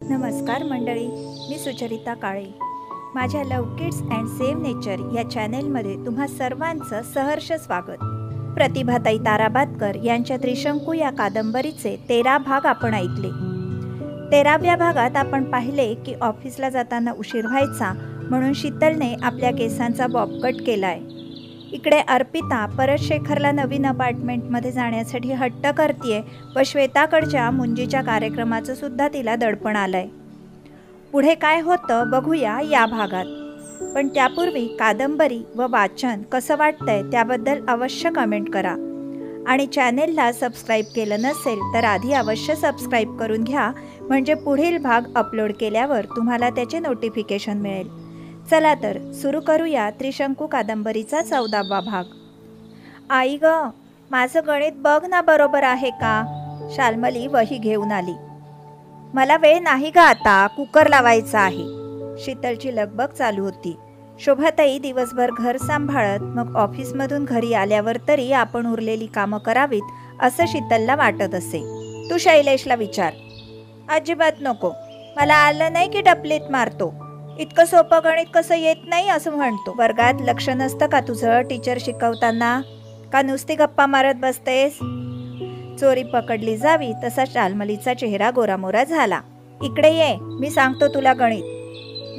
नमस्कार मंडळी, मी सुचरिता काळे. माझ्या love kids and save nature या चॅनेलमध्ये तुम्हा सर्वांचं सहर्ष स्वागत. प्रतिभाताई ताराबादकर यांच्या त्रिशंकू या कादंबरीचे 13 भाग आपण ऐकले. 13व्या भागात आपण पाहिले की ऑफिसला जाताना उशीर व्हायचा म्हणून शीतलने आपल्या केसांचा बॉबकट केलाय. इकडे अर्पिता परत शेखरला नवीन अपार्टमेंटमध्ये जाण्यासाठी हट्ट करतीये व श्वेताकडच्या मुंजीच्या कार्यक्रमाचं सुद्धा तिला दडपण आलंय. पुढे काय होतं बघूया या भागात. पण त्यापूर्वी कादंबरी व वाचन कसं वाटतंय त्याबद्दल अवश्य कमेंट करा आणि चॅनेलला सबस्क्राईब केलं नसेल तर आधी अवश्य सबस्क्राईब करून घ्या, म्हणजे पुढील भाग अपलोड केल्यावर तुम्हाला त्याचे नोटिफिकेशन मिळेल. चला तर सुरू करूया त्रिशंकू कादंबरीचा 14वा भाग. आई ग, माझं गणित बघ ना बरोबर आहे का? शाल्मली वही घेऊन आली. मला वेळ नाही ग, आता कुकर लावायचा आहे. शीतलची लगबग चालू होती. शोभाताई दिवसभर घर सांभाळत मग ऑफिसमधून घरी आल्यावर तरी आपण उरलेली कामं करावीत असं शीतलला वाटत असे. तू शैलेशला विचार. अजिबात नको, मला आलं नाही की डपलीत मारतो. इतकं सोपं गणित कसं येत नाही असं म्हणतो. वर्गात लक्ष नसतं का तुझं टीचर शिकवताना? का नुसती गप्पा मारत बसतेस? चोरी पकडली जावी तसा शाल्मलीचा चेहरा गोरामोरा झाला. इकडे ये, मी सांगतो तुला गणित.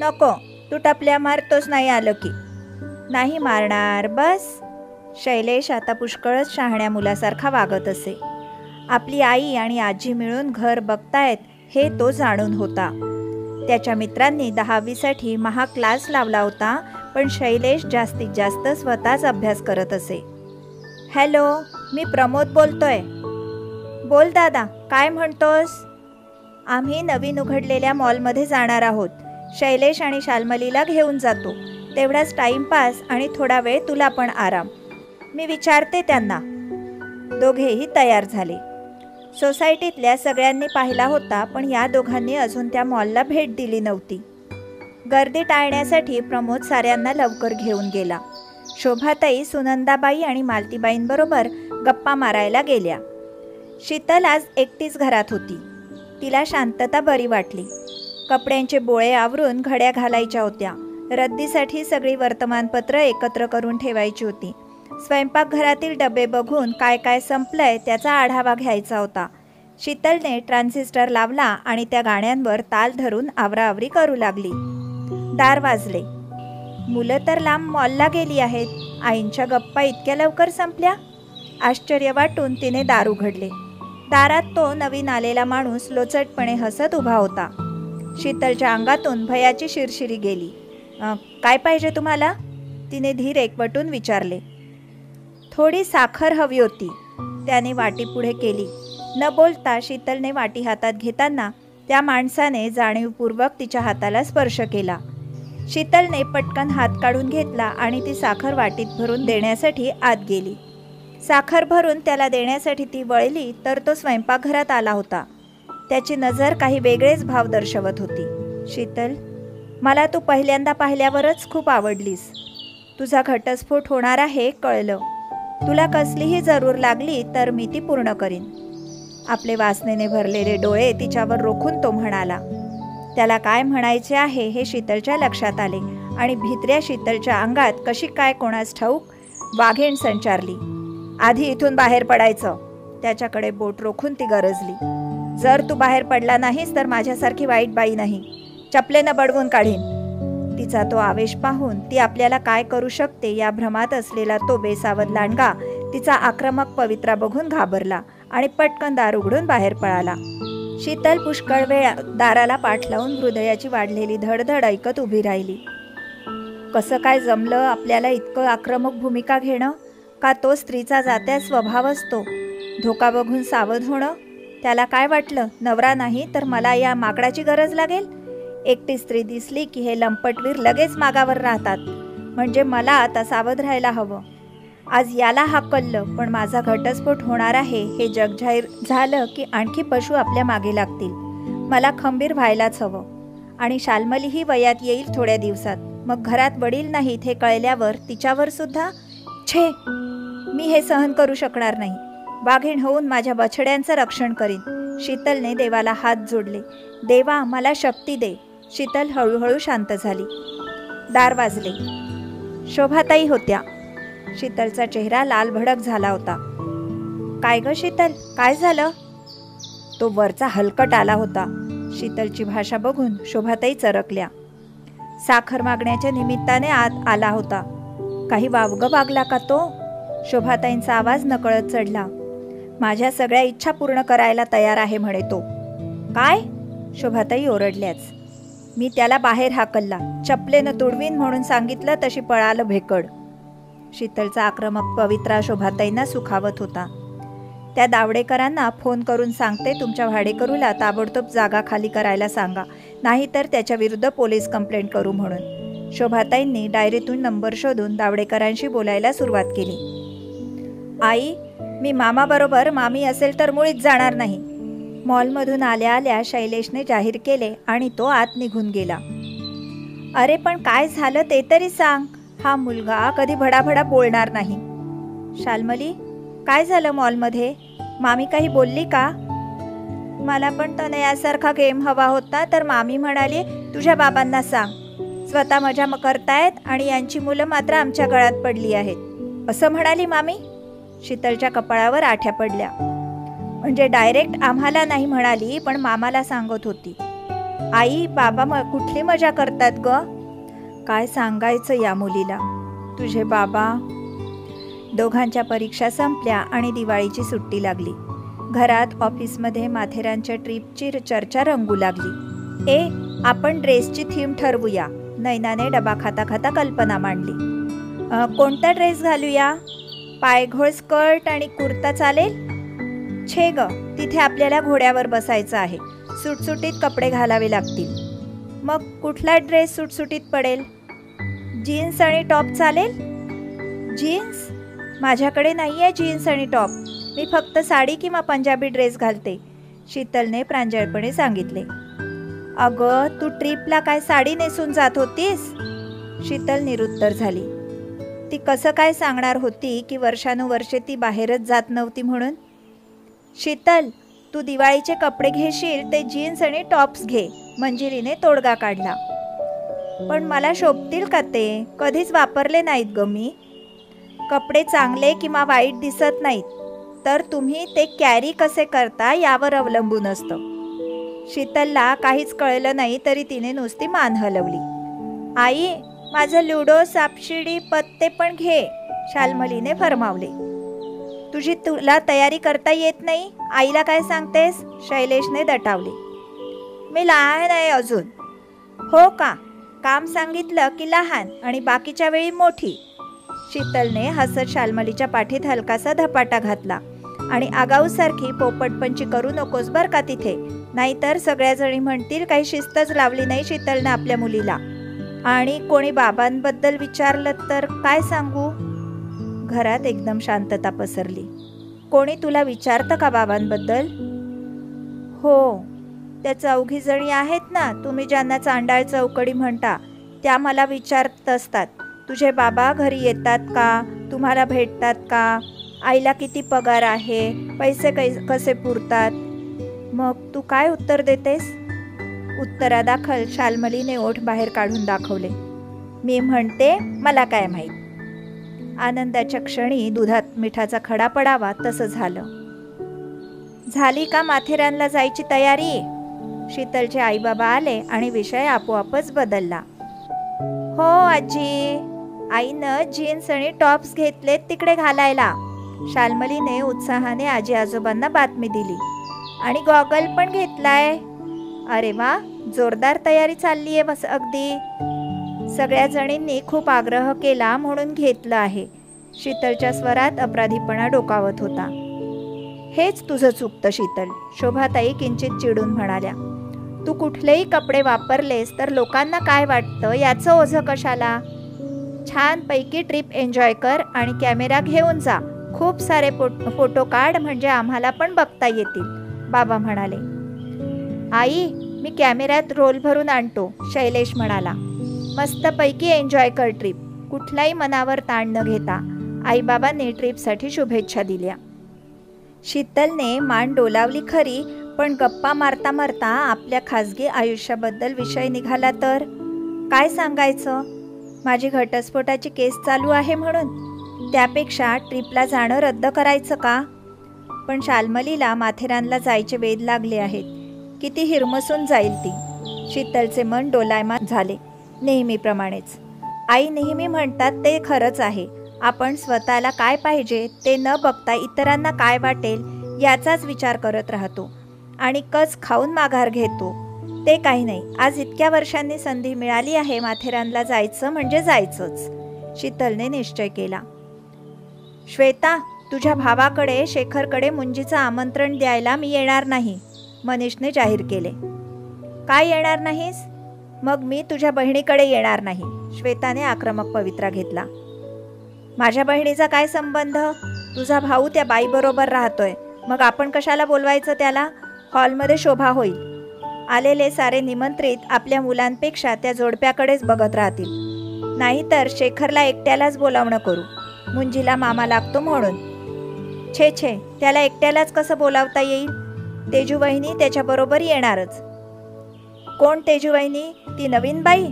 नको, तू टपल्या मारतोच नाही आलं की. नाही मारणार बस. शैलेश आता पुष्कळच शहाण्या मुलासारखा वागत असे. आपली आई आणि आजी मिळून घर बघतायत हे तो जाणून होता. त्याच्या मित्रांनी 10वीसाठी क्लास लावला होता, पण शैलेश जास्तीत जास्त स्वतःच अभ्यास करत असे. हॅलो, मी प्रमोद बोलतोय. बोल दादा, काय म्हणतोस? आम्ही नवीन उघडलेल्या मॉलमध्ये जाणार आहोत. शैलेश आणि शाल्मलीला घेऊन जातो. तेवढाच टाईमपास आणि थोडा वेळ तुला पण आराम. मी विचारते त्यांना. दोघेही तयार झाले. सोसायटीतल्या सगळ्यांनी पाहिला होता, पण या दोघांनी अजून त्या मॉलला भेट दिली नव्हती. गर्दी टाळण्यासाठी प्रमोद साऱ्यांना लवकर घेऊन गेला. शोभाताई सुनंदाबाई आणि मालतीबाईंबरोबर गप्पा मारायला गेल्या. शीतल आज एकटीच घरात होती. तिला शांतता बरी वाटली. कपड्यांचे बोळे आवरून घड्या घालायच्या होत्या. रद्दीसाठी सगळी वर्तमानपत्र एकत्र करून ठेवायची होती. स्वयंपाकघरातील डबे बघून काय काय संपलंय त्याचा आढावा घ्यायचा होता. शीतलने ट्रान्झिस्टर लावला आणि त्या गाण्यांवर ताल धरून आवराआवरी करू लागली. दार वाजले. मुलं तर लांब मॉलला गेली आहेत. आईंच्या गप्पा इतक्या लवकर संपल्या? आश्चर्य वाटून तिने दार उघडले. दारात तो नवीन आलेला माणूस लोचटपणे हसत उभा होता. शीतलच्या अंगातून भयाची शिरशिरी गेली. काय पाहिजे तुम्हाला? तिने धीर एकवटून विचारले. थोडी साखर हवी होती. त्याने वाटी पुढे केली. न बोलता शीतलने वाटी हातात घेताना त्या माणसाने जाणीवपूर्वक तिच्या हाताला स्पर्श केला. शीतलने पटकन हात काढून घेतला आणि ती साखर वाटीत भरून देण्यासाठी आत गेली. साखर भरून त्याला देण्यासाठी ती वळली तर तो स्वयंपाकघरात आला होता. त्याची नजर काही वेगळेच भाव दर्शवत होती. शीतल, मला तू पहिल्यांदा पाहिल्यावरच खूप आवडलीस. तुझा घटस्फोट होणार आहे कळलं. तुला कसलीही जरूर लागली तर मी ती पूर्ण करीन. आपले वासनेने भरलेले डोळे तिच्यावर रोखून तो म्हणाला. त्याला काय म्हणायचे आहे हे शीतलच्या लक्षात आले आणि भित्र्या शीतलच्या अंगात कशी काय कोणास ठाऊक वाघीण संचारली. आधी इथून बाहेर पडायचं. त्याच्याकडे बोट रोखून ती गरजली. जर तू बाहेर पडला नाहीस तर माझ्यासारखी वाईट बाई नाही. चपलेनं बडवून काढीन. तिचा तो आवेश पाहून ती आपल्याला काय करू शकते या भ्रमात असलेला तो बेसावध लांडगा तिचा आक्रमक पवित्रा बघून घाबरला आणि पटकन दार उघडून बाहेर पळाला. शीतल पुष्कळ वेळ दाराला पाठ लावून हृदयाची वाढलेली धडधड ऐकत उभी राहिली. कसं काय जमलं आपल्याला इतकं आक्रमक भूमिका घेणं? का तो स्त्रीचा जात्या स्वभाव असतो? धोका बघून सावध होणं? त्याला काय वाटलं, नवरा नाही तर मला या माकडाची गरज लागेल? एकटी स्त्री दिसली की हे लंपटवीर लगेच मागावर राहतात. म्हणजे मला आता सावध राहायला हवं. आज याला हाकललं पण माझा घटस्फोट होणार आहे हे जगजाहीर झालं की आणखी पशु आपल्या मागे लागतील. मला खंबीर व्हायलाच हवं. आणि शाल्मलीही वयात येईल थोड्या दिवसात. मग घरात वडील नाहीत हे कळल्यावर तिच्यावर सुद्धा छे, मी हे सहन करू शकणार नाही. वाघीण होऊन माझ्या बछड्यांचं रक्षण करीन. शीतलने देवाला हात जोडले. देवा, मला शक्ती दे. शीतल हळूहळू शांत झाली. दार वाजले. शोभाताई होत्या. शीतलचा चेहरा लाल भडक झाला होता. काय ग शीतल, काय झालं? तो वरचा हलकट आला होता. शीतलची भाषा बघून शोभाताई चरकल्या. साखर मागण्याच्या निमित्ताने आत आला होता. काही वावगं वागला का तो? शोभाताईंचा आवाज नकळत चढला. माझ्या सगळ्या इच्छा पूर्ण करायला तयार आहे म्हणे तो. काय? शोभाताई ओरडल्याच. मी त्याला बाहेर हाकलला. चपलेनं तुडवीन म्हणून सांगितलं तशी पळालं भेकड. शीतलचा आक्रमक पवित्रा शोभाताईंना सुखावत होता. त्या दावडेकरांना फोन करून सांगते तुमच्या भाडेकरूला ताबडतोब जागा खाली करायला सांगा, नाहीतर त्याच्या विरुद्ध पोलीस कंप्लेंट करू म्हणून. शोभाताईंनी डायरीतून नंबर शोधून दावडेकरांशी बोलायला सुरुवात केली. आई, मी मामाबरोबर मामी असेल तर मुळीच जाणार नाही. मॉलमधून आल्या आल्या शैलेशने जाहीर केले आणि तो आत निघून गेला. अरे पण काय झालं ते तरी सांग. हा मुलगा कधी भडाभडा बोलणार नाही. शाल्मली, काय झालं मॉलमध्ये? मामी काही बोलली का? मला पण तनयासारखा गेम हवा होता तर मामी म्हणाली तुझ्या बाबांना सांग. स्वतः मजा करतायत आणि यांची मुलं मात्र आमच्या गळ्यात पडली आहेत असं म्हणाली मामी. शीतलच्या कपाळावर आठ्या पडल्या. म्हणजे डायरेक्ट आम्हाला नाही म्हणाली पण मामाला सांगत होती. आई, बाबा कुठली मजा करतात ग? काय सांगायचं या मुलीला. तुझे बाबा. दोघांच्या परीक्षा संपल्या आणि दिवाळीची सुट्टी लागली. घरात ऑफिसमध्ये माथेरानच्या ट्रिपची चर्चा रंगू लागली. आपण ड्रेसची थीम ठरवूया. नैनाने डबा खाता खाता कल्पना मांडली. कोणता ड्रेस घालूया? पायघोळ स्कर्ट आणि कुर्ता चालेल? छे ग, तिथे आपल्याला घोड्यावर बसायचं आहे. सुटसुटीत कपडे घालावे लागतील. मग कुठला ड्रेस सुटसुटीत पडेल? जीन्स आणि टॉप चालेल? जीन्स? माझ्याकडे नाही आहे जीन्स आणि टॉप. मी फक्त साडी किंवा पंजाबी ड्रेस घालते, शीतलने प्रांजळपणे सांगितले. अगं, तू ट्रिपला काय साडी नेसून जात होतीस? शीतल निरुत्तर झाली. ती कसं काय सांगणार होती की वर्षानुवर्षे ती बाहेरच जात नव्हती म्हणून? शीतल, तू दिवाळीचे कपडे घेशील ते जीन्स आणि टॉप्स घे, मंजिरीने तोडगा काढला. पण मला शोभतील का ते? कधीच वापरले नाहीत ग मी. कपडे चांगले किंवा वाईट दिसत नाहीत, तर तुम्ही ते कॅरी कसे करता यावर अवलंबून असतं. शीतलला काहीच कळलं नाही तरी तिने नुसती मान हलवली. आई, माझं लुडो, सापशिडी, पत्ते पण घे, शाल्मलीने फरमावले. तुला तयारी करता येत नाही? आईला काय सांगतेस? शैलेशने दटावले. मी लहान आहे अजून. हो का? काम सांगितलं की लहान आणि बाकीच्या वेळी मोठी. शीतलने हसत शाल्मलीच्या पाठीत हलकासा धपाटा घातला. आणि आगाऊसारखी पोपटपंची करू नकोस बर का तिथे, नाहीतर सगळ्या जणी म्हणतील काही शिस्तच लावली नाही शीतलने आपल्या मुलीला. आणि कोणी बाबांबद्दल विचारलं तर काय सांगू? घरात एकदम शांतता पसरली. कोणी तुला विचारतं का बाबांबद्दल? हो, त्या 4 जणी आहेत ना, तुम्ही ज्यांना चांडाळ चौकडी म्हणता, त्या मला विचारत असतात, तुझे बाबा घरी येतात का, तुम्हाला भेटतात का, आईला किती पगार आहे, पैसे कसे पुरतात. मग तू काय उत्तर देतेस? उत्तरादाखल शाल्मलीने ओठ बाहेर काढून दाखवले. मी म्हणते मला काय माहीत. आनंदाच्या क्षणी दुधात मिठाचा खडा पडावा तसं झालं. झाली का माथेरानला जायची तयारी? शीतलचे आईबाबा आले आणि विषय आपोआपच बदलला. हो आजी, आईनं जीन्स आणि टॉप्स घेतलेत तिकडे घालायला. शाल्मलीने उत्साहाने आजी आजोबांना बातमी दिली. आणि गॉगल पण घेतलाय. अरे वा, जोरदार तयारी चाललीये बस अगदी. सगळ्या जणींनी खूप आग्रह केला म्हणून घेतलं आहे. शीतलच्या स्वरात अपराधीपणा डोकावत होता. हेच तुझं चुकतं शीतल, शोभाताई किंचित चिडून म्हणाल्या. तू कुठलेही कपडे वापरलेस तर लोकांना काय वाटतं याचं ओझं कशाला? छानपैकी ट्रिप एन्जॉय कर आणि कॅमेरा घेऊन जा. खूप सारे फोटो काढ म्हणजे आम्हाला पण बघता येतील, बाबा म्हणाले. आई, मी कॅमेऱ्यात रोल भरून आणतो, शैलेश म्हणाला. मस्तपैकी एन्जॉय कर ट्रिप, कुठलाही मनावर ताण न घेता. आईबाबांनी ट्रिपसाठी शुभेच्छा दिल्या. शीतलने मान डोलावली खरी, पण गप्पा मारता मारता आपल्या खाजगी आयुष्याबद्दल विषय निघाला तर काय सांगायचं? माझी घटस्फोटाची केस चालू आहे म्हणून त्यापेक्षा ट्रिपला जाणं रद्द करायचं का? पण शाल्मलीला माथेरानला जायचे वेध लागले आहेत. किती हिरमसून जाईल ती. शीतलचे मन डोलायमान झाले. नेहमीप्रमाणेच आई नेहमी म्हणतात ते खरंच आहे. आपण स्वतःला काय पाहिजे ते न बघता इतरांना काय वाटेल याचाच विचार करत राहतो आणि कच खाऊन माघार घेतो. ते काही नाही. आज इतक्या वर्षांनी संधी मिळाली आहे माथेरानला जायचं म्हणजे जायचंच. शीतलने निश्चय केला. श्वेता, तुझ्या भावाकडे शेखरकडे मुंजीचं आमंत्रण द्यायला मी येणार नाही, मनीषने जाहीर केले. काय येणार नाहीस? मग मी तुझ्या बहिणीकडे येणार नाही, श्वेताने आक्रमक पवित्रा घेतला. माझ्या बहिणीचा काय संबंध? तुझा भाऊ त्या बाईबरोबर राहतोय, मग आपण कशाला बोलवायचं त्याला? हॉलमध्ये शोभा होईल. आलेले सारे निमंत्रित आपल्या मुलांपेक्षा त्या जोडप्याकडेच बघत राहतील. नाहीतर शेखरला एकट्यालाच बोलावणं करू, मुंजीला मामा लागतो म्हणून. छे छे, त्याला एकट्यालाच कसं बोलावता येईल? तेजू वहिनी त्याच्याबरोबर येणारच. कोण तेजू वहिनी? ती नवीन बाई?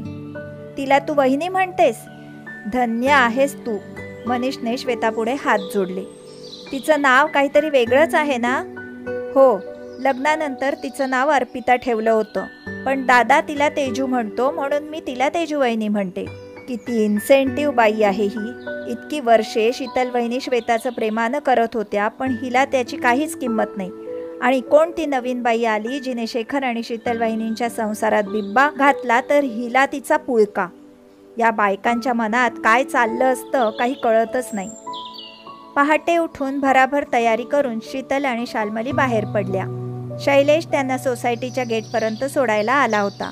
तिला तू वहिनी म्हणतेस? धन्य आहेस तू, मनीषने श्वेतापुढे हात जोडले. तिचं नाव काहीतरी वेगळंच आहे ना? हो, लग्नानंतर तिचं नाव अर्पिता ठेवलं होतं, पण दादा तिला तेजू म्हणतो म्हणून मी तिला तेजू वहिनी म्हणते. किती इन्सेंटिव्ह बाई आहे ही. इतकी वर्षे शीतल वहिनी श्वेताचं प्रेमानं करत होत्या, पण हिला त्याची काहीच किंमत नाही. आणि कोण ती नवीन बाई आली जिने शेखर आणि शीतल वहिनींच्या संसारात बिब्बा घातला तर हिला तिचा पुळका. या बायकांच्या मनात काय चाललं असतं काही कळतच नाही. पहाटे उठून भराभर तयारी करून शीतल आणि शाल्मली बाहेर पडल्या. शैलेश त्यांना सोसायटीच्या गेटपर्यंत सोडायला आला होता.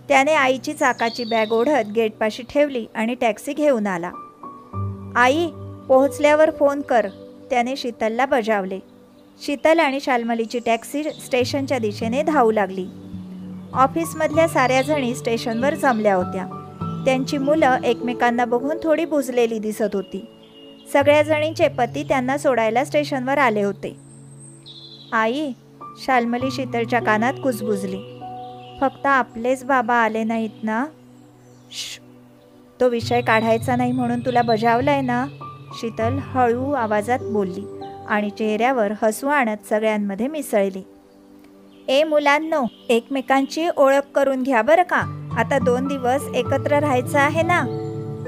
त्याने आईची चाकाची बॅग ओढत गेटपाशी ठेवली आणि टॅक्सी घेऊन आला. आई, पोहोचल्यावर फोन कर, त्याने शीतलला बजावले. शीतल आणि शाल्मलीची टॅक्सी स्टेशनच्या दिशेने धावू लागली. ऑफिसमधल्या साऱ्या जणी स्टेशनवर जमल्या होत्या. त्यांची मुलं एकमेकांना बघून थोडी बुजलेली दिसत होती. सगळ्या जणींचे पती त्यांना सोडायला स्टेशनवर आले होते. आई, शाल्मली शीतलच्या कानात कुजबुजली. फक्त आपलेच बाबा आले नाहीत ना? तो विषय काढायचा नाही म्हणून तुला बजावलाय ना? शीतल हळू आवाजात बोलली आणि चेहऱ्यावर हसू आणत सगळ्यांमध्ये मिसळली. ए मुलांनो, एकमेकांची ओळख करून घ्या बरं का. आता 2 दिवस एकत्र राहायचं आहे ना.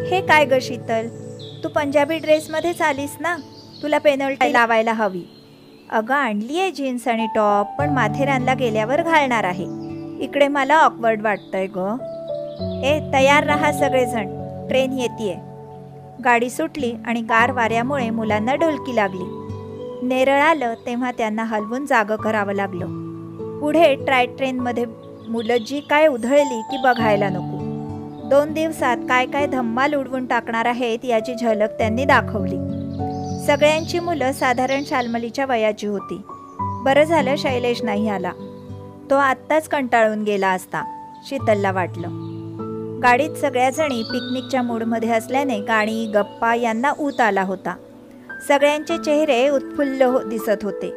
हे काय ग शीतल, तू पंजाबी ड्रेसमध्येच आलीस ना? तुला पेनल्टी लावायला हवी. अगं आणली आहे जीन्स आणि टॉप, पण माथेरानला गेल्यावर घालणार आहे. इकडे मला ऑकवर्ड वाटतंय ग. ए तयार राहा सगळेजण, ट्रेन येतेय. गाडी सुटली आणि गार वाऱ्यामुळे मुलांना डुलकी लागली. नेरळ आलं तेव्हा त्यांना हलवून जागं करावं लागलं. पुढे ट्राय ट्रेनमध्ये मुलं जी काय उधळली की बघायला नको. 2 दिवसात काय काय धम्माल उडवून टाकणार आहेत याची झलक त्यांनी दाखवली. सगळ्यांची मुलं साधारण शाल्मलीच्या वयाची होती. बरं झालं शैलेश नाही आला, तो आत्ताच कंटाळून गेला असता, शीतलला वाटलं. गाडीत सगळ्या जणी पिकनिकच्या मूडमध्ये असल्याने गाणी गप्पा यांना ऊत आला होता. सगळ्यांचे चेहरे उत्फुल्ल दिसत होते.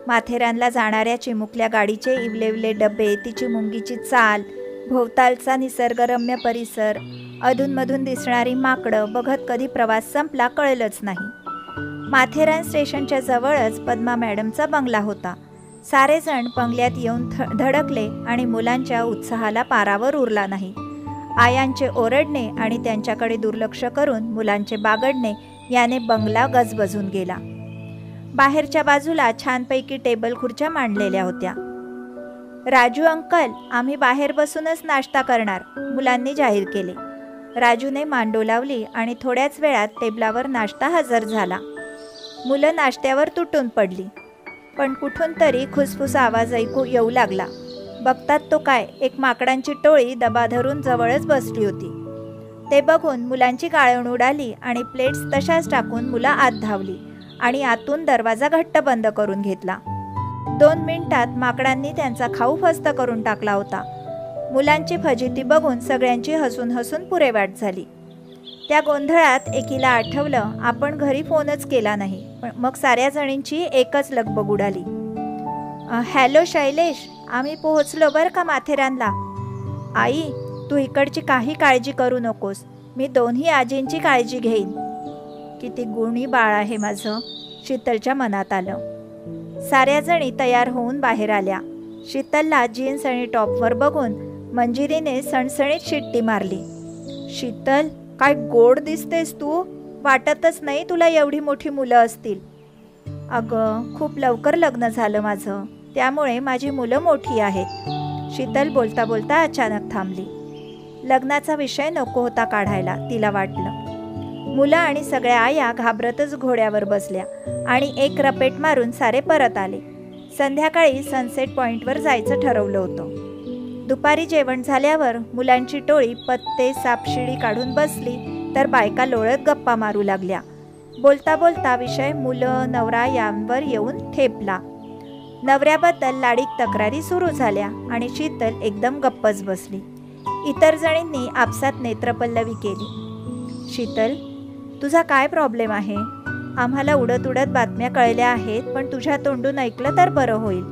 माथेरानला जाणाऱ्या चिमुकल्या गाडीचे इवलेवले डबे, तिची मुंगीची चाल, भोवतालचा निसर्गरम्य परिसर, अधूनमधून दिसणारी माकडं बघत कधी प्रवास संपला कळलंच नाही. माथेरान स्टेशनच्या जवळच पद्मा मॅडमचा बंगला होता. सारेजण बंगल्यात येऊन धडकले आणि मुलांच्या उत्साहाला पारावर उरला नाही. आयांचे ओरडणे आणि त्यांच्याकडे दुर्लक्ष करून मुलांचे बागडणे याने बंगला गजबजून गेला. बाहेरच्या बाजूला छानपैकी टेबल खुर्च्या मांडलेल्या होत्या. राजू अंकल, आम्ही बाहेर बसूनच नाश्ता करणार, मुलांनी जाहीर केले. राजूने मान डोलावली आणि थोड्याच वेळात टेबलावर नाश्ता हजर झाला. मुलं नाश्त्यावर तुटून पडली, पण कुठून तरी खुसफुस आवाज ऐकू येऊ लागला. बघतात तो काय, एक माकडांची टोळी दबा धरून जवळच बसली होती. ते बघून मुलांची गाळण उडाली आणि प्लेट्स तशाच टाकून मुलं आत धावली आणि आतून दरवाजा घट्ट बंद करून घेतला. 2 मिनिटात माकडांनी त्यांचा खाऊ फस्त करून टाकला होता. मुलांची फजिती बघून सगळ्यांची हसून हसून पुरेवाट झाली. त्या गोंधळात एकीला आठवलं आपण घरी फोनच केला नाही, पण मग साऱ्या जणींची एकच लगबग उडाली. हॅलो शैलेश, आम्ही पोहोचलो बरं का माथेरानला. आई, तू इकडची काही काळजी करू नकोस, मी दोन्ही आजींची काळजी घेईन. किती गुणी बाळ आहे माझं, शीतलच्या मनात आलं. साऱ्या जणी तयार होऊन बाहेर आल्या. शीतलला जीन्स आणि टॉपवर बघून मंजिरीने सणसणीत शिट्टी मारली. शीतल, काय गोड दिसतेस तू, वाटतच नाही तुला एवढी मोठी मुलं असतील. अगं, खूप लवकर लग्न झालं माझं, त्यामुळे माझी मुलं मोठी आहेत. शीतल बोलता बोलता अचानक थांबली. लग्नाचा विषय नको होता काढायला, तिला वाटलं. मुलं आणि सगळ्या आया घाबरतच घोड्यावर बसल्या आणि एक रपेट मारून सारे परत आले. संध्याकाळी सनसेट पॉईंटवर जायचं ठरवलं होतं. दुपारी जेवण झाल्यावर मुलांची टोळी पत्ते सापशिडी काढून बसली तर बायका लोळत गप्पा मारू लागल्या. बोलता बोलता विषय मुलं नवरा यांवर येऊन ठेपला. नवऱ्याबद्दल लाडीक तक्रारी सुरू झाल्या आणि शीतल एकदम गप्पच बसली. इतर जणींनी आपसात नेत्रपल्लवी केली. शीतल, तुझा काय प्रॉब्लेम आहे? आम्हाला उडत उडत बातम्या कळल्या आहेत, पण तुझ्या तोंडून ऐकलं तर बरं होईल.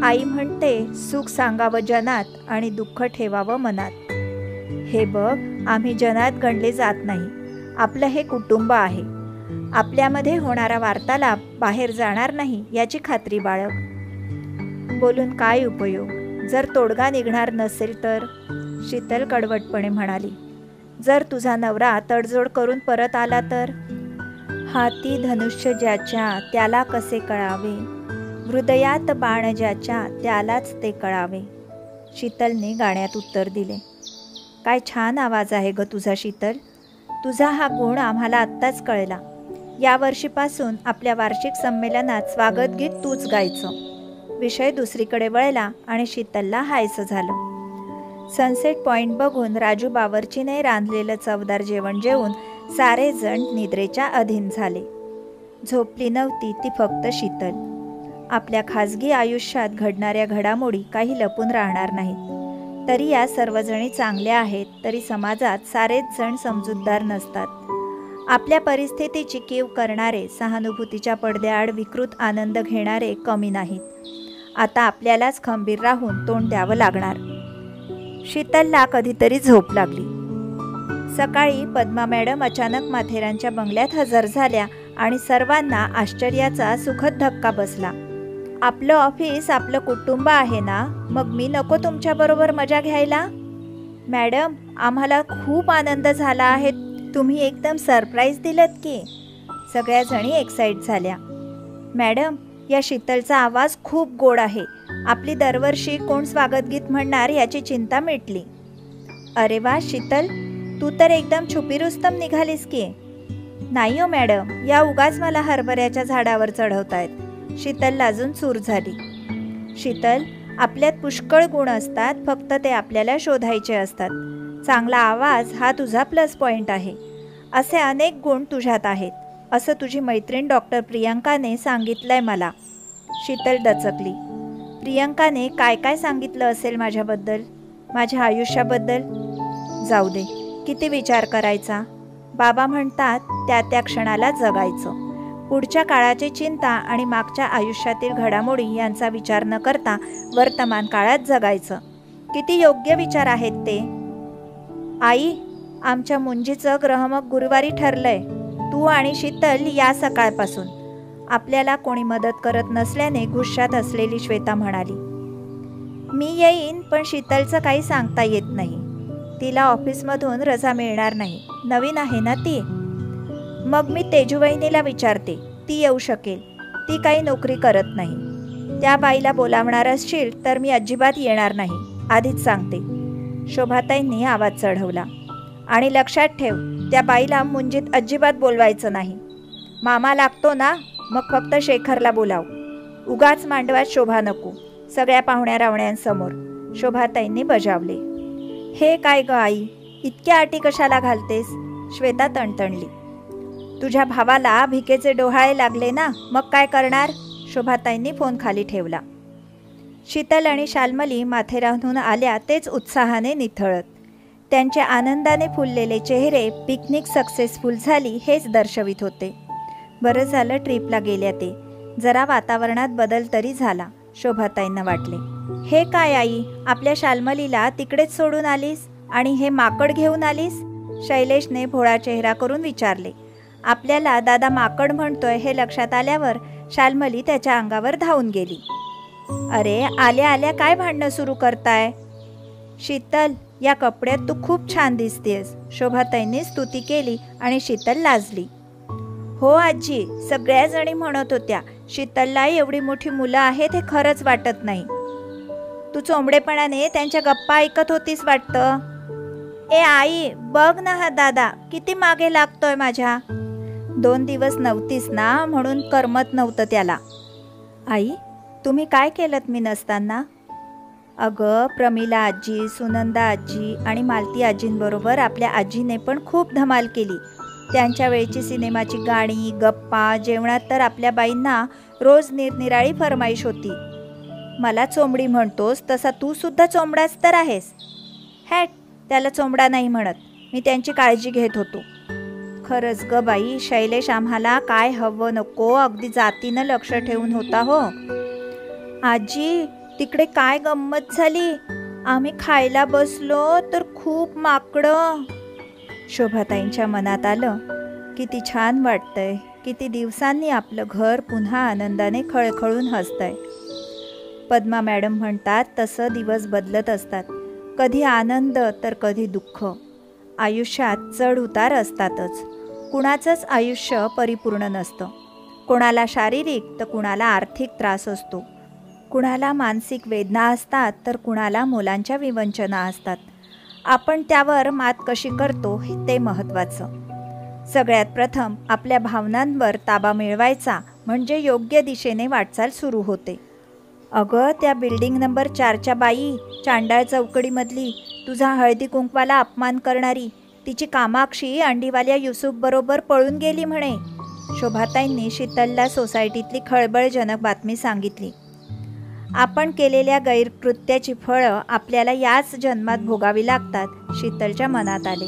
आई म्हणते सुख सांगावं जनात आणि दुःख ठेवावं मनात. हे बघ, आम्ही जनात गणले जात नाही. आपलं हे कुटुंब आहे. आपल्यामध्ये होणारा वार्तालाप बाहेर जाणार नाही याची खात्री बाळग. बोलून काय उपयोग, जर तोडगा निघणार नसेल तर? शीतल कडवटपणे म्हणाली. जर तुझा नवरा तडजोड करून परत आला तर? हाती धनुष्य ज्याच्या त्याला कसे कळावे, हृदयात बाण ज्याच्या त्यालाच ते कळावे. शीतलने गाण्यात उत्तर दिले. काय छान आवाज आहे ग तुझा शीतल. तुझा हा गुण आम्हाला आत्ताच कळला. यावर्षीपासून आपल्या वार्षिक संमेलनात स्वागत गीत तूच गायचं. विषय दुसरीकडे वळला आणि शीतलला हायसं झालं. सनसेट पॉईंट बघून राजू बावर्चीने रांधलेलं चवदार जेवण जेवून सारे जण निद्रेच्या अधीन झाले. झोपली नव्हती ती फक्त शीतल. आपल्या खाजगी आयुष्यात घडणाऱ्या घडामोडी काही लपून राहणार नाहीत. तरी या सर्वजणी चांगल्या आहेत, तरी समाजात सारेच जण समजूतदार नसतात. आपल्या परिस्थितीची कीव करणारे, सहानुभूतीच्या पडद्याआड विकृत आनंद घेणारे कमी नाहीत. आता आपल्यालाच खंबीर राहून तोंड द्यावं लागणार. शीतलला कधीतरी झोप लागली. सकाळी पद्मा मॅडम अचानक माथेरानच्या बंगल्यात हजर झाल्या आणि सर्वांना आश्चर्याचा सुखद धक्का बसला. आपलं ऑफिस आपलं कुटुंब आहे ना, मग मी नको तुमच्याबरोबर मजा घ्यायला? मॅडम, आम्हाला खूप आनंद झाला आहे. तुम्ही एकदम सरप्राईज दिलत की. सगळ्या जणी एक्साइट झाल्या. मॅडम, या शीतलचा आवाज खूप गोड आहे. आपली दरवर्षी कोण स्वागत गीत म्हणणार याची चिंता मिटली. अरे वा शीतल, तू तर एकदम छुपी रुस्तम निघालीस की. नाही हो मॅडम, या उगाच मला हरभऱ्याच्या झाडावर चढवतायत. शीतल लाजून चूर झाली. शीतल, आपल्यात पुष्कळ गुण असतात, फक्त ते आपल्याला शोधायचे असतात. चांगला आवाज हा तुझा प्लस पॉईंट आहे. असे अनेक गुण तुझ्यात आहेत, असं तुझी मैत्रीण डॉक्टर प्रियंकाने सांगितलंय मला. शीतल दचकली. प्रियंकाने काय काय सांगितलं असेल माझ्याबद्दल, माझ्या आयुष्याबद्दल? जाऊ दे, किती विचार करायचा. बाबा म्हणतात त्या त्या क्षणाला जगायचं. पुढच्या काळाची चिंता आणि मागच्या आयुष्यातील घडामोडी यांचा विचार न करता वर्तमान काळात जगायचं. किती योग्य विचार आहेत ते. आई, आमच्या मुंजीचं ग्रहमक गुरुवारी ठरलंय. तू आणि शीतल या सकाळपासून. आपल्याला कोणी मदत करत नसल्याने गुस्सात असलेली श्वेता म्हणाली. मी येईन, पण शीतलचं काही सांगता येत नाही. तिला ऑफिसमधून रजा मिळणार नाही. नवीन आहे ना ती. मग मी तेजूवहिनीला विचारते, ती येऊ शकेल. ती काही नोकरी करत नाही. त्या बाईला बोलावणार असशील तर मी अजिबात येणार नाही, आधीच सांगते. शोभाताईंनी आवाज चढवला. आणि लक्षात ठेव, त्या बाईला मुंजीत अजिबात बोलवायचं नाही. मामा लागतो ना, मग फक्त शेखरला बोलाव. उगाच मांडवात शोभा नको, सगळ्या पाहुण्या रावण्यांसमोर. शोभाताईंनी बजावले. हे काय ग आई, इतक्या अटी कशाला घालतेस? श्वेता तणतणली. तुझ्या भावाला भिकेचे डोहाळे लागले ना, मग काय करणार? शोभाताईंनी फोन खाली ठेवला. शीतल आणि शाल्मली माथेरानहून आल्या तेच उत्साहाने निथळत. त्यांचे आनंदाने फुललेले चेहरे पिकनिक सक्सेसफुल झाली हेच दर्शवित होते. बरं झालं ट्रिपला गेल्या ते. जरा वातावरणात बदल तरी झाला. शोभाताईंना वाटले. हे काय आई, आपल्या शाल्मलीला तिकडेच सोडून आलीस आणि हे माकड घेऊन आलीस? शैलेशने भोळा चेहरा करून विचारले. आपल्याला दादा माकड म्हणतोय हे लक्षात आल्यावर शाल्मली त्याच्या अंगावर धावून गेली. अरे आल्या आल्या काय भांडणं सुरू करताय? शीतल, या कपड्यात तू खूप छान दिसतेस, शोभाताईंनी स्तुती केली आणि शीतल लाजली. हो आजी, सगळ्या जणी म्हणत होत्या शीतलला एवढी मोठी मुलं आहेत हे खरंच वाटत नाही. तू चोंबडेपणाने त्यांच्या गप्पा ऐकत होतीस वाटतं. ए आई, बघ ना हा दादा किती मागे लागतोय माझ्या. 2 दिवस नव्हतीस ना म्हणून करमत नव्हतं त्याला. आई, तुम्ही काय केलंत मी नसताना? अगं, प्रमिला आजी, सुनंदा आजी आणि मालती आजींबरोबर आपल्या आजीने पण खूप धमाल केली. त्यांच्या वेळची सिनेमाची गाणी, गप्पा, जेवणात तर आपल्या बाईंना रोज निरनिराळी फरमाईश होती. मला चोंबडी म्हणतोस तसा तू सुद्धा चोंबडाच तर आहेस. हॅट, त्याला चोंबडा नाही म्हणत, मी त्यांची काळजी घेत होतो. खरंच ग बाई, शैलेश आम्हाला काय हवं नको अगदी जातीनं लक्ष ठेवून होता हो. आजी, तिकडे काय गंमत झाली, आम्ही खायला बसलो तर खूप माकडं. शोभाताईंच्या मनात आलं, किती छान वाटतंय, किती दिवसांनी आपलं घर पुन्हा आनंदाने खळखळून हसतंय. पद्मा मॅडम म्हणतात तसं दिवस बदलत असतात, कधी आनंद तर कधी दुःख. आयुष्यात चढ उतार असतातच. कुणाचंच आयुष्य परिपूर्ण नसतं. कोणाला शारीरिक तर कुणाला आर्थिक त्रास असतो, कुणाला मानसिक वेदना असतात तर कुणाला मुलांच्या विवंचना असतात. आपण त्यावर मात कशी करतो ते महत्त्वाचं. सगळ्यात प्रथम आपल्या भावनांवर ताबा मिळवायचा म्हणजे योग्य दिशेने वाटचाल सुरू होते. अगं, त्या बिल्डिंग नंबर 4च्या बाई, चांडाळ चौकडीमधली, तुझा हळदी कुंकवाला अपमान करणारी, तिची कामाक्षी अंडीवाल्या युसुफबरोबर पळून गेली म्हणे. शोभाताईंनी शीतलला सोसायटीतली खळबळजनक बातमी सांगितली. आपण केलेल्या गैरकृत्याची फळं आपल्याला याच जन्मात भोगावी लागतात, शीतलच्या मनात आले.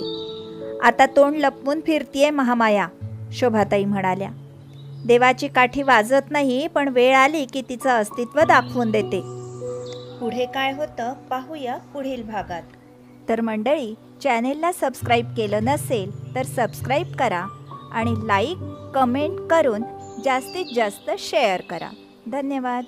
आता तोंड लपवून फिरतीये महामाया, शोभाताई म्हणाल्या. देवाची काठी वाजत नाही, पण वेळ आली की तिचं अस्तित्व दाखवून देते. पुढे काय होतं पाहूया पुढील भागात. तर मंडळी, चॅनेलला सबस्क्राईब केलं नसेल तर सबस्क्राईब करा आणि लाईक, कमेंट करून जास्तीत जास्त शेअर करा. धन्यवाद.